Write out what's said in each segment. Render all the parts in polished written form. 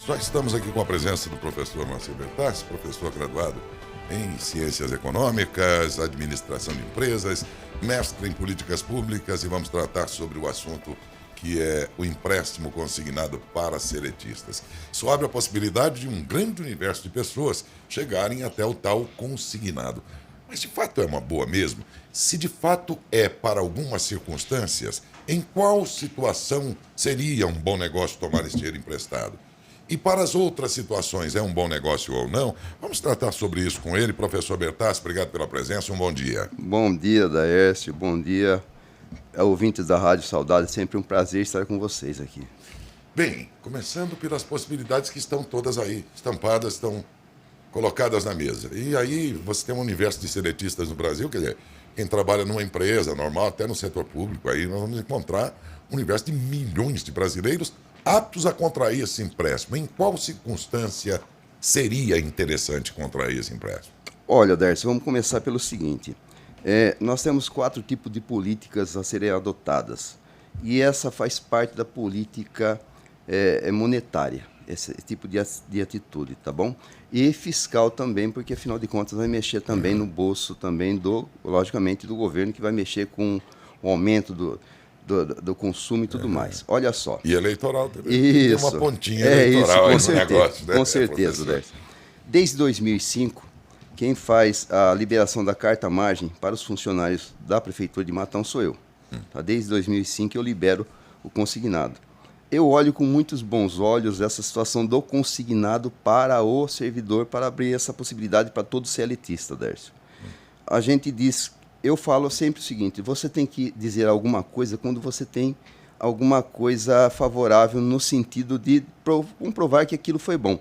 Já estamos aqui com a presença do professor Moacir Bertassi, professor graduado em Ciências Econômicas, Administração de Empresas, mestre em Políticas Públicas, e vamos tratar sobre o assunto que é o empréstimo consignado para seletistas. Isso abre a possibilidade de um grande universo de pessoas chegarem até o tal consignado. Mas de fato é uma boa mesmo? Se de fato é para algumas circunstâncias, em qual situação seria um bom negócio tomar esse dinheiro emprestado? E para as outras situações, é um bom negócio ou não? Vamos tratar sobre isso com ele. Professor Bertassi, obrigado pela presença, um bom dia. Bom dia, Daércio, bom dia, ouvintes da Rádio Saudade, sempre um prazer estar com vocês aqui. Bem, começando pelas possibilidades que estão todas aí, estampadas, estão colocadas na mesa. E aí você tem um universo de seletistas no Brasil, quer dizer, quem trabalha numa empresa normal, até no setor público, aí nós vamos encontrar um universo de milhões de brasileiros aptos a contrair esse empréstimo. Em qual circunstância seria interessante contrair esse empréstimo? Olha, Daércio, vamos começar pelo seguinte. Nós temos 4 tipos de políticas a serem adotadas. E essa faz parte da política monetária, esse tipo de atitude, tá bom? E fiscal também, porque afinal de contas vai mexer também no bolso também logicamente, do governo, que vai mexer com o aumento do consumo e tudo mais. Olha só. E eleitoral também. Isso. Tem uma pontinha eleitoral isso, aí no negócio, né? Com certeza, Décio. Desde 2005, quem faz a liberação da carta-margem para os funcionários da Prefeitura de Matão sou eu. Tá? Desde 2005 eu libero o consignado. Eu olho com muitos bons olhos essa situação do consignado para o servidor, para abrir essa possibilidade para todo CLTista, Décio. A gente diz... Eu falo sempre o seguinte, você tem que dizer alguma coisa quando você tem alguma coisa favorável no sentido de comprovar que aquilo foi bom.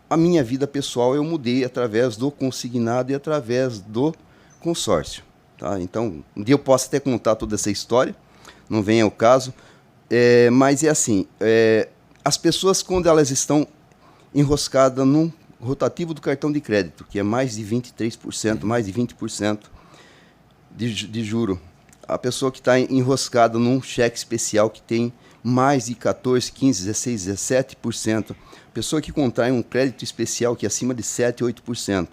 A minha vida pessoal eu mudei através do consignado e através do consórcio. Tá? Então, um dia eu posso até contar toda essa história, não vem ao caso, mas é assim, as pessoas quando elas estão enroscadas num rotativo do cartão de crédito, que é mais de 23%, mais de 20%, de juro. A pessoa que está enroscada num cheque especial que tem mais de 14, 15, 16, 17%. Pessoa que contrai um crédito especial que é acima de 7, 8%.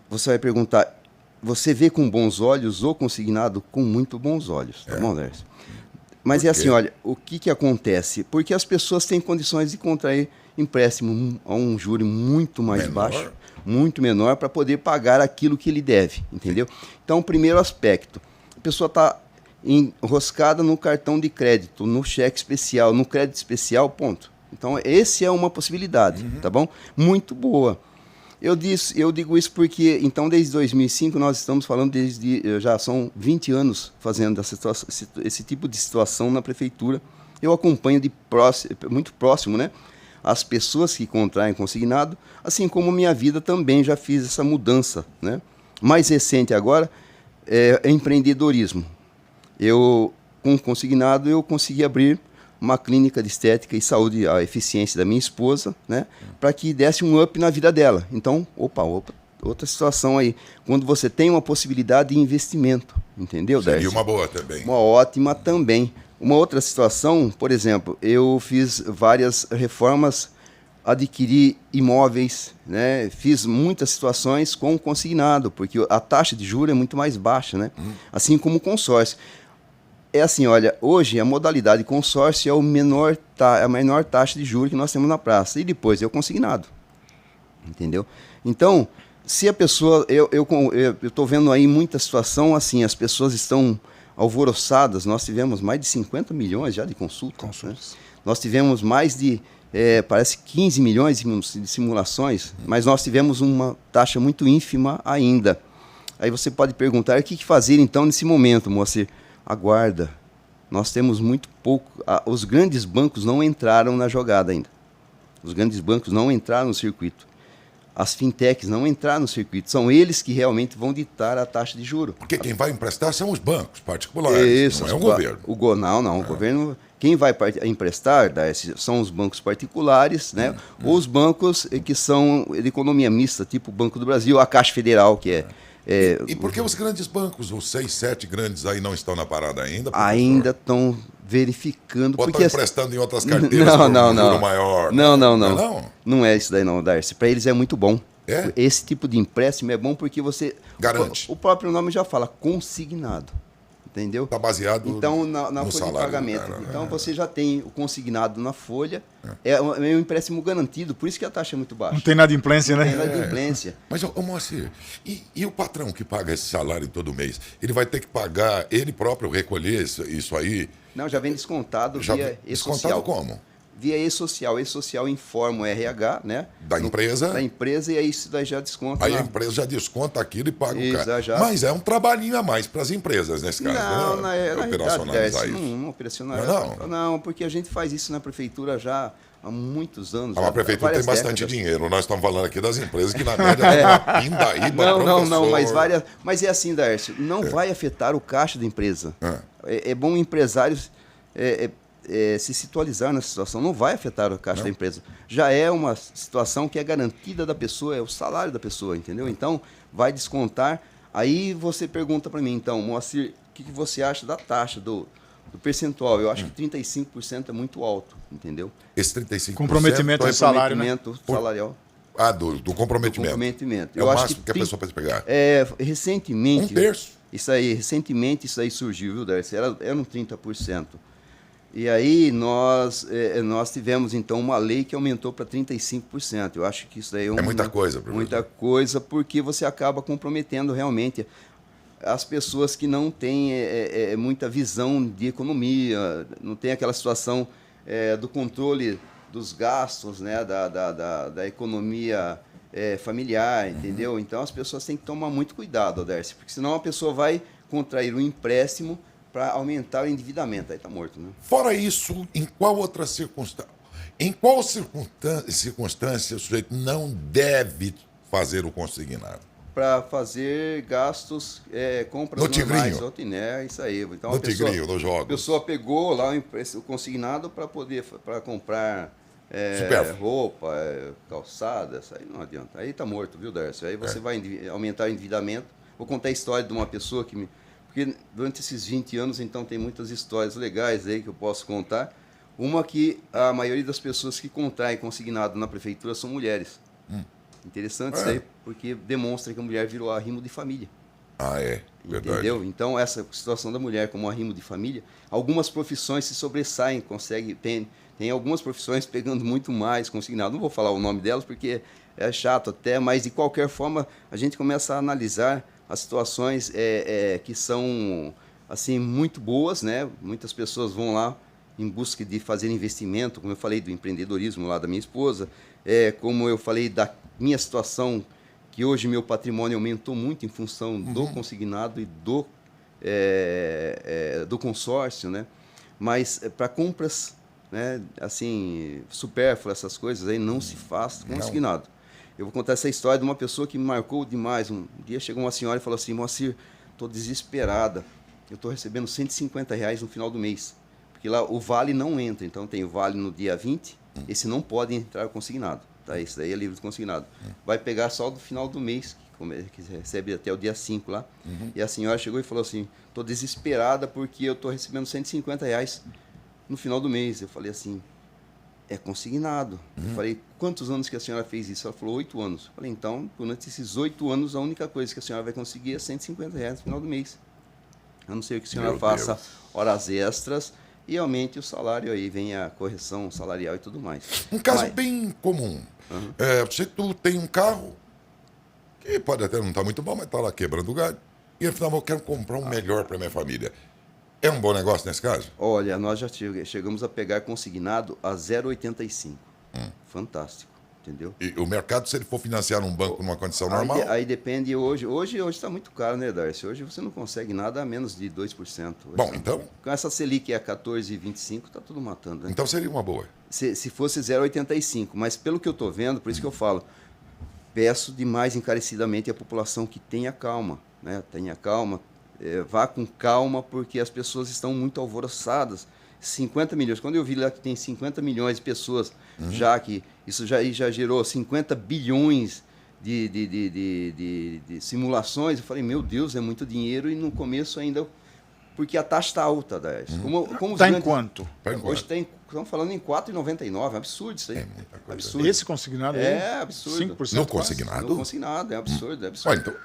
Você vai perguntar, você vê com bons olhos ou consignado com muito bons olhos? Tá bom, Décio? Mas é assim, olha, o que acontece? Porque as pessoas têm condições de contrair empréstimo a um juro muito mais baixo, muito menor, para poder pagar aquilo que ele deve, entendeu? Então, o primeiro aspecto, a pessoa está enroscada no cartão de crédito, no cheque especial, no crédito especial, ponto. Então, esse é uma possibilidade, tá bom? Muito boa. Eu digo isso porque, então, desde 2005, nós estamos falando, já são 20 anos fazendo esse tipo de situação na prefeitura. Eu acompanho muito próximo, né? As pessoas que contraem consignado, assim como minha vida também já fiz essa mudança, né? Mais recente agora é empreendedorismo. Com consignado, eu consegui abrir uma clínica de estética e saúde, a eficiência da minha esposa, né? Para que desse um up na vida dela. Então, outra situação aí. Quando você tem uma possibilidade de investimento, entendeu, Décio? Seria uma boa também. Uma ótima também. Uma outra situação, por exemplo, eu fiz várias reformas, adquiri imóveis, né? Fiz muitas situações com consignado, porque a taxa de juros é muito mais baixa, né? Assim como o consórcio. É assim, olha, hoje a modalidade consórcio é a menor taxa de juros que nós temos na praça, e depois é o consignado, entendeu? Então, se a pessoa, eu estou vendo aí muita situação assim, as pessoas estão alvoroçadas. Nós tivemos mais de 50 milhões já de consultas. Né? Nós tivemos mais de, parece 15 milhões de simulações, mas nós tivemos uma taxa muito ínfima ainda. Aí você pode perguntar, o que fazer então nesse momento, Moacir? Aguarda. Nós temos muito pouco. Os grandes bancos não entraram na jogada ainda. Os grandes bancos não entraram no circuito. As fintechs não entraram no circuito. São eles que realmente vão ditar a taxa de juros. Porque quem vai emprestar são os bancos particulares, isso, não é o governo. O governo... Quem vai emprestar são os bancos particulares, né? Ou os bancos que são de economia mista, tipo o Banco do Brasil, a Caixa Federal, que E por que os grandes bancos, os 6, 7 grandes aí não estão na parada ainda? Professor? Ainda estão verificando. Ou porque estão emprestando em outras carteiras por não, um juro maior? Não. Não é isso daí não, Darcy. Para eles é muito bom. É? Esse tipo de empréstimo é bom porque você... Garante. O próprio nome já fala, consignado. Entendeu? Está baseado então, na no folha de salário pagamento. do cara. Então, você já tem o consignado na folha. É um empréstimo garantido, por isso que a taxa é muito baixa. Não tem inadimplência, né? Não tem inadimplência. Mas, ô Moacir, e o patrão que paga esse salário todo mês? Ele vai ter que pagar, ele próprio recolher isso aí? Não, já vem descontado Já via descontado e-social. como? Via e-social. E-social informa o RH, né? Da empresa? Da empresa, e aí isso daí já desconta. Aí a empresa já desconta aquilo e paga o cara. Já. Mas é um trabalhinho a mais para as empresas, nesse caso. Não, na operacionalizar realidade, isso. não operacionalizar. Não, porque a gente faz isso na prefeitura já há muitos anos. A prefeitura tem bastante dinheiro. Nós estamos falando aqui das empresas que, na média, pindaíba, não, mas várias. Mas é assim, Darcio, não vai afetar o caixa da empresa. É bom empresários se situalizar nessa situação. Não vai afetar o caixa da empresa. Já é uma situação que é garantida da pessoa, é o salário da pessoa, entendeu? Então, vai descontar. Aí você pergunta para mim, então, Moacir, o que você acha da taxa, do percentual? Eu acho que 35% é muito alto, entendeu? Esse 35% comprometimento do salário, né? Salarial. Do comprometimento. Do é o máximo que a pessoa pode pegar. Recentemente... Um terço. Recentemente isso aí surgiu, viu, Darcy? Era um 30%. E aí nós tivemos, então, uma lei que aumentou para 35%. Eu acho que isso daí é muita coisa, professor. Muita coisa, porque você acaba comprometendo realmente as pessoas que não têm muita visão de economia, não tem aquela situação do controle dos gastos, né, da economia familiar, entendeu? Então as pessoas têm que tomar muito cuidado, Darcy, porque senão a pessoa vai contrair um empréstimo para aumentar o endividamento. Aí está morto, né? Fora isso, em qual outra circunstância? Em qual circunstância o sujeito não deve fazer o consignado? Para fazer gastos, compras no normais, Tigrinho. Isso aí. Então, no Tigrinho, nos jogos. A pessoa pegou lá o consignado para comprar roupa, calçada, isso aí não adianta. Aí está morto, viu, Darcy? Aí você vai aumentar o endividamento. Vou contar a história de uma pessoa porque durante esses 20 anos, então, tem muitas histórias legais aí que eu posso contar. Uma que a maioria das pessoas que contraem consignado na prefeitura são mulheres. Interessante isso aí, porque demonstra que a mulher virou arrimo de família. Verdade. Entendeu? Então, essa situação da mulher como arrimo de família, algumas profissões se sobressaem, tem algumas profissões pegando muito mais consignado. Não vou falar o nome delas, porque é chato até, mas, de qualquer forma, a gente começa a analisar as situações que são assim muito boas, né? Muitas pessoas vão lá em busca de fazer investimento, como eu falei do empreendedorismo lá da minha esposa, como eu falei da minha situação, que hoje meu patrimônio aumentou muito em função do consignado e do consórcio, né? Mas para compras, né, assim, supérfluas, essas coisas aí não se faz consignado. Eu vou contar essa história de uma pessoa que me marcou demais. Um dia chegou uma senhora e falou assim: Moacir, estou desesperada. Eu estou recebendo R$150 no final do mês. Porque lá o vale não entra. Então tem o vale no dia 20, esse não pode entrar consignado. Tá? Esse daí é livre de consignado. Vai pegar só do final do mês, que recebe até o dia 5 lá. E a senhora chegou e falou assim: estou desesperada porque eu estou recebendo R$150 no final do mês. Eu falei assim: é consignado. Eu falei: quantos anos que a senhora fez isso? Ela falou: 8 anos. Eu falei: então, durante esses 8 anos, a única coisa que a senhora vai conseguir é R$150 no final do mês. A não ser que a senhora faça horas extras e aumente o salário, aí vem a correção salarial e tudo mais. Um caso bem comum. Se tu tem um carro, que pode até não estar muito bom, mas está lá quebrando o galho, e afinal eu quero comprar um melhor para minha família. É um bom negócio nesse caso? Olha, nós já chegamos a pegar consignado a 0,85. Fantástico, entendeu? E o mercado, se ele for financiar num banco numa condição normal? Aí depende hoje. Hoje está muito caro, né, Darcy? Hoje você não consegue nada a menos de 2%. Bom, então... Com essa Selic que é 14,25, está tudo matando, né? Então seria uma boa. Se fosse 0,85. Mas pelo que eu estou vendo, por isso que eu falo, peço demais encarecidamente à população que tenha calma, né? Tenha calma. Vá com calma, porque as pessoas estão muito alvoroçadas. 50 milhões. Quando eu vi lá que tem 50 milhões de pessoas, já que isso já gerou 50 bilhões de simulações. Eu falei, meu Deus, é muito dinheiro, e no começo ainda, porque a taxa está alta, Daes. Como está em quanto? Hoje estamos falando em 4,99, é absurdo isso aí. É muita coisa. Absurdo. Esse consignado aí? É absurdo. 5% No quase. consignado? No consignado, é absurdo, é absurdo.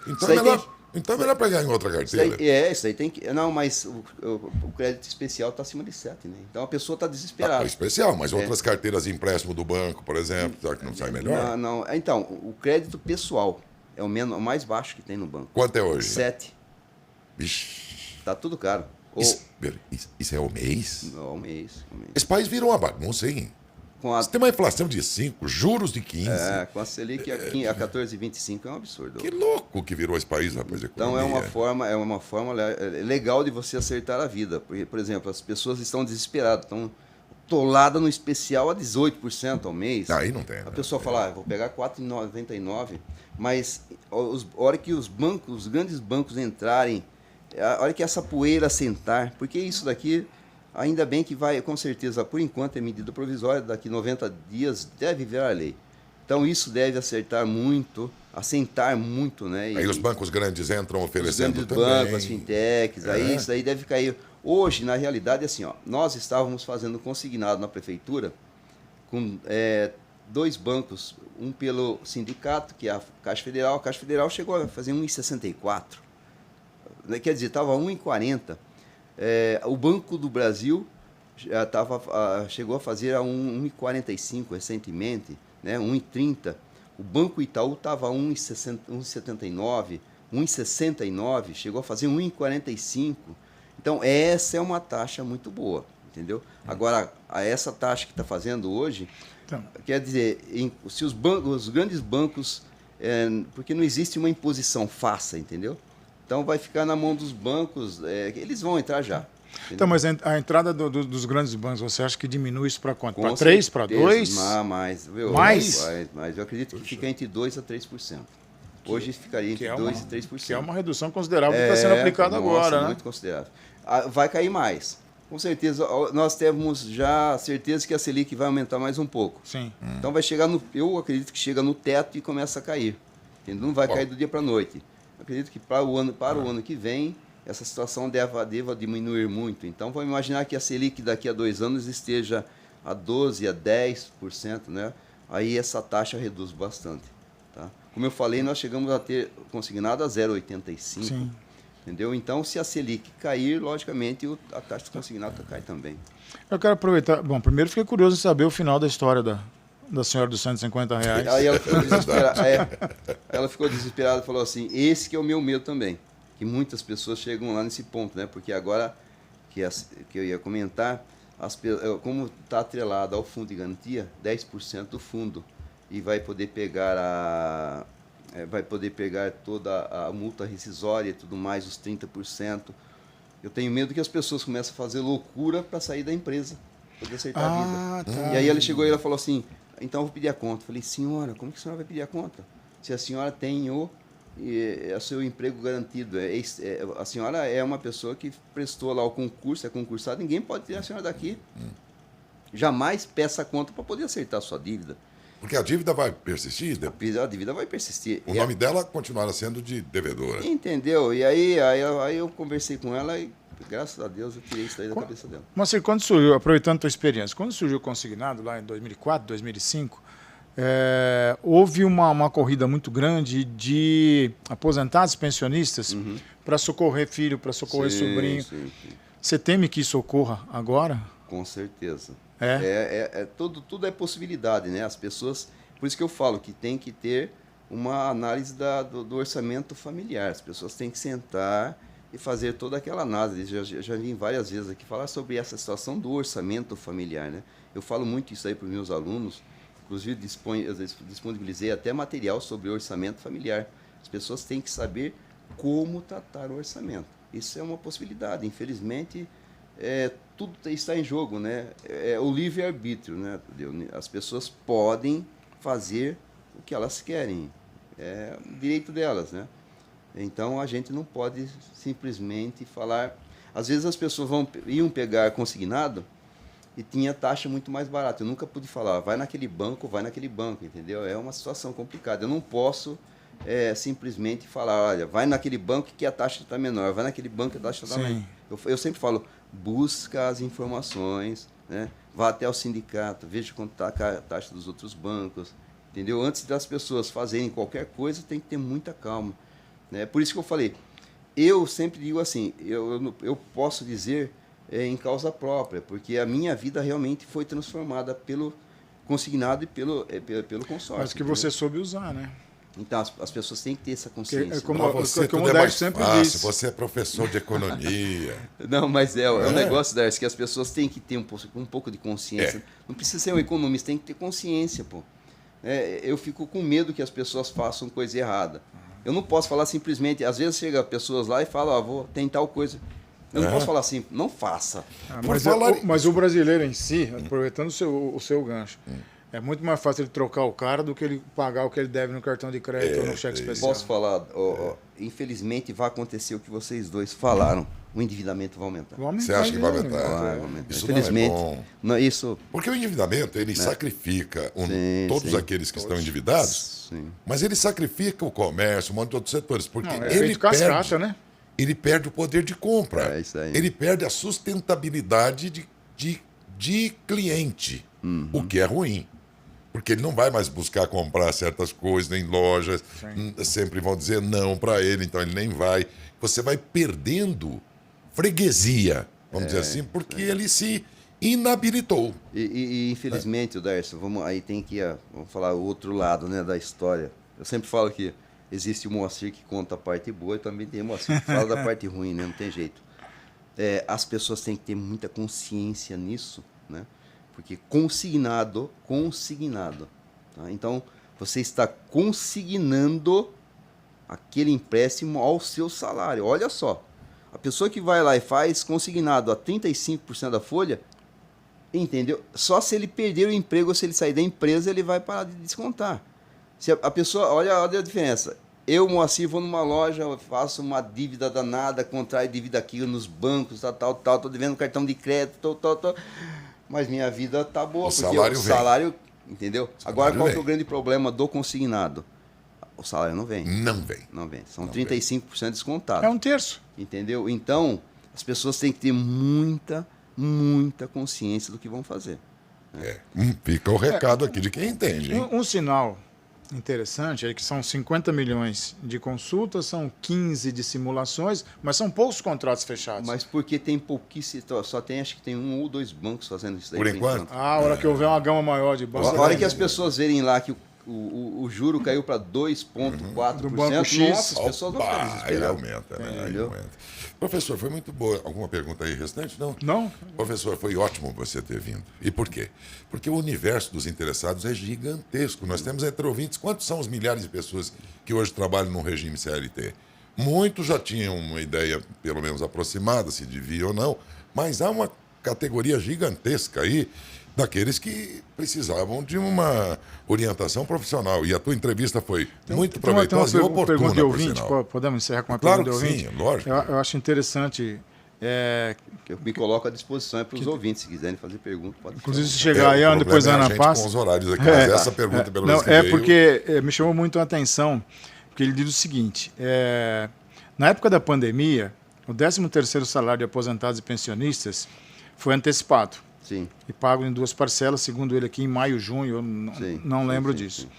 Então é melhor pegar em outra carteira. Isso aí tem que... Não, mas o crédito especial está acima de 7, né? Então a pessoa está desesperada. Tá especial, mas outras carteiras de empréstimo do banco, por exemplo, será que não sai melhor? Não. Então, o crédito pessoal é o mais baixo que tem no banco. Quanto é hoje? 7. Vixe. Tá tudo caro. Isso é o mês? Não, um mês. Esse país virou uma bagunça, hein? Você tem uma inflação de 5, juros de 15. Com a Selic a 14,25 é um absurdo. Que louco que virou esse país, rapaz. Então é uma forma legal de você acertar a vida. Porque, por exemplo, as pessoas estão desesperadas, estão toladas no especial a 18% ao mês. Aí não tem. A pessoa fala, vou pegar 4,99, mas a hora que os grandes bancos entrarem, a hora que essa poeira sentar, porque isso daqui... Ainda bem que vai, com certeza, por enquanto é medida provisória, daqui 90 dias deve virar lei. Então isso deve assentar muito, né? Aí os bancos grandes entram oferecendo os grandes também. bancos, as fintechs, aí isso daí deve cair. Hoje, na realidade, assim, nós estávamos fazendo consignado na prefeitura com 2 bancos, um pelo sindicato, que é a Caixa Federal. A Caixa Federal chegou a fazer 1,64. Quer dizer, estava 1,40. O Banco do Brasil chegou a fazer a 1,45 recentemente, né, 1,30. O Banco Itaú estava a 1,79, 1,69, chegou a fazer 1,45. Então, essa é uma taxa muito boa, entendeu? Agora, essa taxa que está fazendo hoje, quer dizer, se os grandes bancos, porque não existe uma imposição fácil, entendeu? Então vai ficar na mão dos bancos, eles vão entrar já. Entendeu? Então, mas a entrada dos grandes bancos, você acha que diminui isso para quanto? Para 3, para 2? Mais. Mais? Eu acredito que fica entre 2% a 3%. Hoje ficaria entre 2% e 3%. Que é uma redução considerável que está sendo aplicada agora, né? Muito considerável. Vai cair mais. Com certeza, nós temos já certeza que a Selic vai aumentar mais um pouco. Sim. Então vai chegar eu acredito que chega no teto e começa a cair. Entendeu? Não vai cair do dia para a noite. Acredito que para o ano que vem, essa situação deva diminuir muito. Então, vamos imaginar que a Selic daqui a 2 anos esteja a 12%, a 10%, né? Aí essa taxa reduz bastante. Tá? Como eu falei, nós chegamos a ter consignado a 0,85%. Entendeu? Então, se a Selic cair, logicamente, a taxa de consignado cai também. Eu quero aproveitar... Bom, primeiro fiquei curioso em saber o final da história da senhora dos R$150. Aí ela ficou desesperada. Ela ficou desesperada e falou assim, esse que é o meu medo também. Que muitas pessoas chegam lá nesse ponto, né? Porque agora, que eu ia comentar, como está atrelado ao fundo de garantia, 10% do fundo. E vai poder pegar toda a multa rescisória e tudo mais, os 30%. Eu tenho medo que as pessoas comecem a fazer loucura para sair da empresa, poder acertar a vida. Tá. E aí ela chegou e ela falou assim, então eu vou pedir a conta. Eu falei, senhora, como que a senhora vai pedir a conta? Se a senhora tem o seu emprego garantido. A senhora é uma pessoa que prestou lá o concurso, é concursada, ninguém pode tirar a senhora daqui. Jamais peça a conta para poder acertar a sua dívida. Porque a dívida vai persistir? A dívida vai persistir. O nome dela continuará sendo de devedora. Entendeu? E aí eu conversei com ela e, graças a Deus, eu tirei isso daí da cabeça dela. Mas quando surgiu, aproveitando a tua experiência, quando surgiu o consignado, lá em 2004, 2005, houve uma corrida muito grande de aposentados e pensionistas para socorrer filho, para socorrer sobrinho. Sim. Você teme que isso ocorra agora? Com certeza. Tudo é possibilidade, né? As pessoas... Por isso que eu falo que tem que ter uma análise do orçamento familiar. As pessoas têm que sentar e fazer toda aquela análise. Já vim várias vezes aqui falar sobre essa situação do orçamento familiar, né? Eu falo muito isso aí para os meus alunos. Inclusive, disponibilizei até material sobre orçamento familiar. As pessoas têm que saber como tratar o orçamento. Isso é uma possibilidade. Infelizmente, tudo está em jogo, né? É o livre-arbítrio, né? As pessoas podem fazer o que elas querem. É o direito delas, né? Então, a gente não pode simplesmente falar... Às vezes, as pessoas iam pegar consignado e tinha taxa muito mais barata. Eu nunca pude falar, vai naquele banco, entendeu? É uma situação complicada. Eu não posso simplesmente falar, olha, vai naquele banco que a taxa está menor, vai naquele banco que a taxa está menor. Eu sempre falo, busca as informações, né? Vá até o sindicato, veja quanto está a taxa dos outros bancos, entendeu? Antes das pessoas fazerem qualquer coisa, tem que ter muita calma, né? Por isso que eu falei, eu sempre digo assim, eu posso dizer em causa própria, porque a minha vida realmente foi transformada pelo consignado e pelo consórcio. Mas que você soube usar, né? Então, as pessoas têm que ter essa consciência. Como você tudo é mais sempre fácil, disse. Você é professor de economia. Não, mas é um negócio, Darcy, que as pessoas têm que ter um pouco de consciência. Não precisa ser um economista, tem que ter consciência, pô. Eu fico com medo que as pessoas façam coisa errada. Eu não posso falar simplesmente, às vezes chega pessoas lá e falam, vou tentar tal coisa. Eu não posso falar assim, não faça. Mas o brasileiro em si, aproveitando o seu gancho, é muito mais fácil ele trocar o cara do que ele pagar o que ele deve no cartão de crédito ou no cheque especial. Posso falar, infelizmente vai acontecer o que vocês dois falaram. O endividamento vai aumentar. Você acha que vai aumentar? Vai aumentar. Isso infelizmente, não é bom. Não, isso... Porque o endividamento, ele sacrifica todos aqueles que estão endividados, mas ele sacrifica o comércio, um monte de outros setores. Porque ele cascata, né? Ele perde o poder de compra. Isso aí. Ele perde a sustentabilidade de cliente, o que é ruim. Porque ele não vai mais buscar comprar certas coisas em lojas, sempre vão dizer não para ele, então ele nem vai. Você vai perdendo freguesia, vamos dizer assim, porque ele se inabilitou. E infelizmente, Darcy, vamos falar o outro lado, né, da história. Eu sempre falo que existe o Moacir que conta a parte boa e também tem o Moacir que fala da parte ruim, né? Não tem jeito. As pessoas têm que ter muita consciência nisso, né? Porque consignado. Tá? Então, você está consignando aquele empréstimo ao seu salário. Olha só, a pessoa que vai lá e faz consignado a 35% da folha, entendeu? Só se ele perder o emprego ou se ele sair da empresa, ele vai parar de descontar. Se a pessoa, olha a diferença. Eu, Moacir, vou numa loja, eu faço uma dívida danada, contraio dívida aqui nos bancos, tal, tô devendo cartão de crédito, mas minha vida tá boa, porque o salário, entendeu? Agora, qual que é o grande problema do consignado? O salário não vem. Não vem. São 35% descontado. É um terço. Entendeu? Então, as pessoas têm que ter muita consciência do que vão fazer. Fica o recado aqui de quem entende. Hein? Um sinal interessante é que são 50 milhões de consultas, são 15 de simulações, mas são poucos contratos fechados. Mas porque tem pouquíssimo, acho que tem 1 ou 2 bancos fazendo isso daí. Por enquanto? A hora que houver uma gama maior de bancos. A hora que as pessoas verem lá que o juro caiu para 2,4%, do banco X. Nossa, as pessoas vão ficar desesperadas. Aí aumenta, né? Aí aumenta. Professor, foi muito boa. Alguma pergunta aí restante? Não? Não. Professor, foi ótimo você ter vindo. E por quê? Porque o universo dos interessados é gigantesco. Nós temos entre ouvintes, quantos são os milhares de pessoas que hoje trabalham no regime CLT? Muitos já tinham uma ideia, pelo menos aproximada, se devia ou não, mas há uma categoria gigantesca aí daqueles que precisavam de uma orientação profissional. E a tua entrevista foi muito proveitosa e oportuna, pergunta de ouvinte, podemos encerrar com uma pergunta de ouvinte? Sim, lógico. Eu acho interessante... Eu me coloco à disposição para os ouvintes, se quiserem fazer pergunta, pode. Inclusive, se chegar aí, depois a Ana passa... com os horários aqui, mas essa pergunta, pelo menos, porque me chamou muito a atenção, porque ele diz o seguinte, na época da pandemia, o 13º salário de aposentados e pensionistas foi antecipado. Sim. E pago em 2 parcelas, segundo ele aqui, em maio, junho, eu não lembro disso. Sim.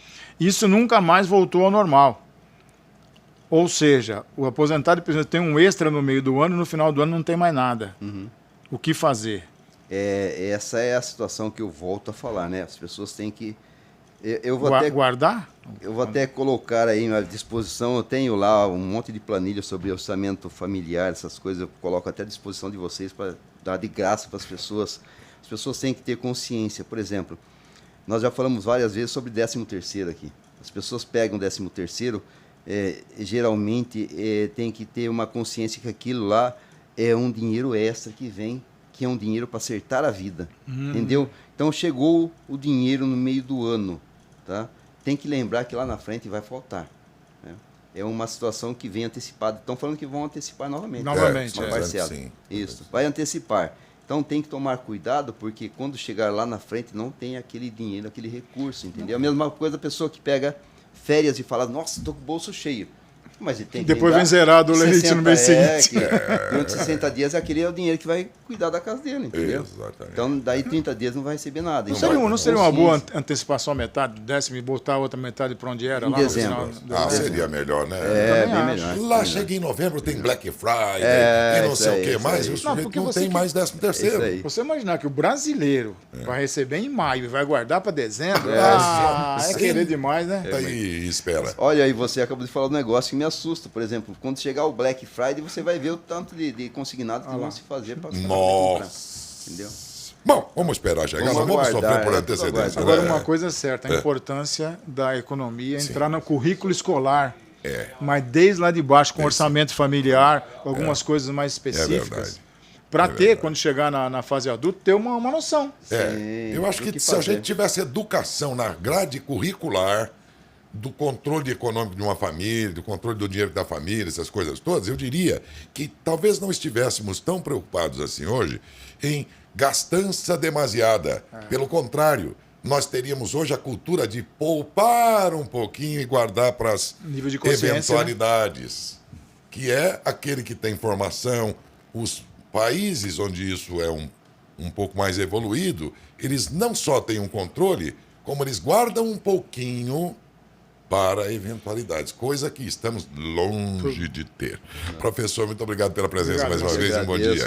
Isso nunca mais voltou ao normal. Ou seja, o aposentado e pensionista tem um extra no meio do ano e no final do ano não tem mais nada. O que fazer? Essa é a situação que eu volto a falar, né? As pessoas têm que... Guardar? Eu vou até colocar aí à disposição, eu tenho lá um monte de planilha sobre orçamento familiar, essas coisas, eu coloco até à disposição de vocês para dar de graça para as pessoas. As pessoas têm que ter consciência. Por exemplo, nós já falamos várias vezes sobre 13º aqui. As pessoas pegam 13º, geralmente tem que ter uma consciência que aquilo lá é um dinheiro extra que vem, que é um dinheiro para acertar a vida. Entendeu? Então chegou o dinheiro no meio do ano. Tá? Tem que lembrar que lá na frente vai faltar. Né? É uma situação que vem antecipada. Estão falando que vão antecipar novamente. Novamente, uma parcela. Isso, vai antecipar. Então tem que tomar cuidado, porque quando chegar lá na frente não tem aquele dinheiro, aquele recurso, entendeu? A mesma coisa a pessoa que pega férias e fala, nossa, estou com o bolso cheio. Mas ele tem que Depois vem zerado o limite no mês seguinte. Durante 60 dias aquele é o dinheiro que vai cuidar da casa dele, entendeu? Exatamente. Então daí 30 dias não vai receber nada. Não seria uma boa antecipação a metade do décimo e botar a outra metade para onde era? Em lá dezembro. No final, Ah, seria melhor, né? É, bem acho. melhor. Lá chega em novembro, tem Black Friday e não isso sei aí, o que isso mais, aí. e o Não, sujeito porque não você tem que- mais 13º. Isso aí. Você imaginar que o brasileiro vai receber em maio e vai guardar para dezembro, é sim. querer demais, né? Tá aí e espera. Olha, aí você acabou de falar um negócio que me assusta. Por exemplo, quando chegar o Black Friday, você vai ver o tanto de consignado que vão se fazer para comprar. Nossa. Entendeu? Bom, vamos esperar chegar, Vamos não vamos aguardar, sofrer por é, antecedência. Agora, né? uma coisa é certa, a importância da economia entrar no currículo escolar. Mas desde lá de baixo, com orçamento familiar, algumas coisas mais específicas. verdade. Para ter, quando chegar na fase adulta, ter uma noção. Eu acho tem que que se a fazer. gente tivesse educação na grade curricular do controle econômico de uma família, do controle do dinheiro da família, essas coisas todas, eu diria que talvez não estivéssemos tão preocupados assim hoje em gastança demasiada. Pelo contrário, nós teríamos hoje a cultura de poupar um pouquinho e guardar para as Nível de consciência, eventualidades, que é aquele que tem formação. Os países onde isso é um pouco mais evoluído, eles não só têm um controle, como eles guardam um pouquinho para eventualidades, coisa que estamos longe de ter. Professor, muito obrigado pela presença Obrigado, mais uma eu vez e um bom agradeço. dia.